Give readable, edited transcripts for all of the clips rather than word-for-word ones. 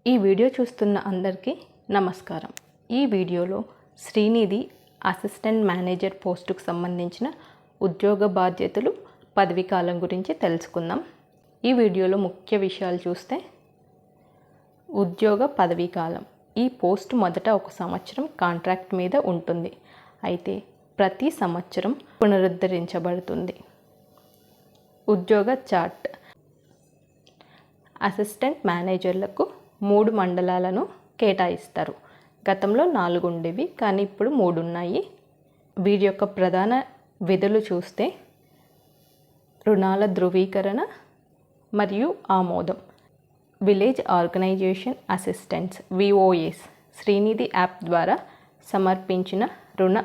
ఈ వీడియో చూస్తున్న అందరికీ నమస్కారం. ఈ వీడియోలో శ్రీనిధి అసిస్టెంట్ మేనేజర్ పోస్టుకు సంబంధించిన ఉద్యోగ బాధ్యతలు, పదవీ కాలం గురించి తెలుసుకుందాం. ఈ వీడియోలో ముఖ్య విషయాలు చూస్తే, ఉద్యోగ పదవీ కాలం. ఈ పోస్ట్ మొదట 1 సంవత్సరం కాంట్రాక్ట్ మీద ఉంటుంది. అయితే ప్రతి సంవత్సరం పునరుద్ధరించబడుతుంది. ఉద్యోగ చార్ట్. అసిస్టెంట్ మేనేజర్లకు 3 మండలాలను కేటాయిస్తారు. గతంలో 4 ఉండేవి, కానీ ఇప్పుడు 3 ఉన్నాయి. వీరి యొక్క ప్రధాన విధులు చూస్తే, రుణాల ధృవీకరణ మరియు ఆమోదం. Village organization assistants VOAs Srinidhi app ద్వారా సమర్పించిన రుణ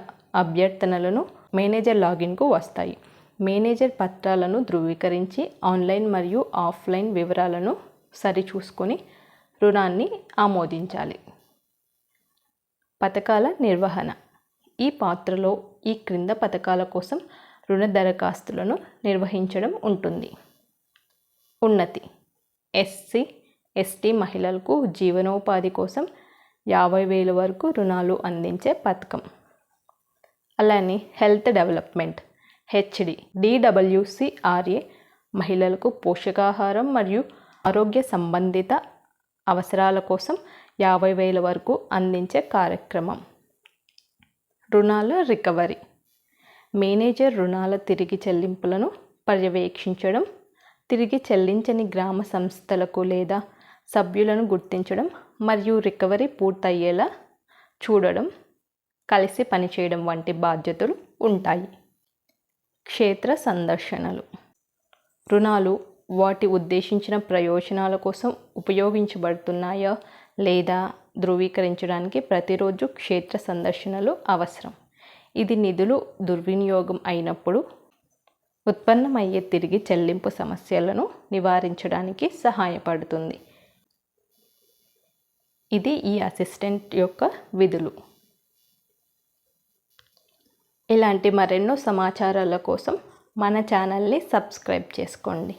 అభ్యర్థనలను మేనేజర్ లాగిన్కు వస్తాయి. మేనేజర్ పత్రాలను ధృవీకరించి ఆన్లైన్ మరియు ఆఫ్లైన్ వివరాలను సరిచూసుకొని రుణాన్ని ఆమోదించాలి. పథకాల నిర్వహణ. ఈ పాత్రలో ఈ క్రింద పథకాల కోసం రుణ దరఖాస్తులను నిర్వహించడం ఉంటుంది. ఉన్నతి. SC/ST మహిళలకు జీవనోపాధి కోసం 50,000 వరకు రుణాలు అందించే పథకం. అలానే హెల్త్ డెవలప్మెంట్ HD DWCRA మహిళలకు పోషకాహారం మరియు ఆరోగ్య సంబంధిత అవసరాల కోసం 50,000 వరకు అందించే కార్యక్రమం. రుణాల రికవరీ. మేనేజర్ రుణాల తిరిగి చెల్లింపులను పర్యవేక్షించడం, తిరిగి చెల్లించని గ్రామ సంస్థలకు లేదా సభ్యులను గుర్తించడం మరియు రికవరీ పూర్తయ్యేలా చూడడం, కలిసి పనిచేయడం వంటి బాధ్యతలు ఉంటాయి. క్షేత్ర సందర్శనలు. రుణాలు వాటి ఉద్దేశించిన ప్రయోజనాల కోసం ఉపయోగించబడుతున్నాయా లేదా ధృవీకరించడానికి ప్రతిరోజు క్షేత్ర సందర్శనలు అవసరం. ఇది నిధులు దుర్వినియోగం అయినప్పుడు ఉత్పన్నమయ్యే తిరిగి చెల్లింపు సమస్యలను నివారించడానికి సహాయపడుతుంది. ఇది ఈ అసిస్టెంట్ యొక్క విధులు. ఇలాంటి మరెన్నో సమాచారాల కోసం మన ఛానల్ని సబ్స్క్రైబ్ చేసుకోండి.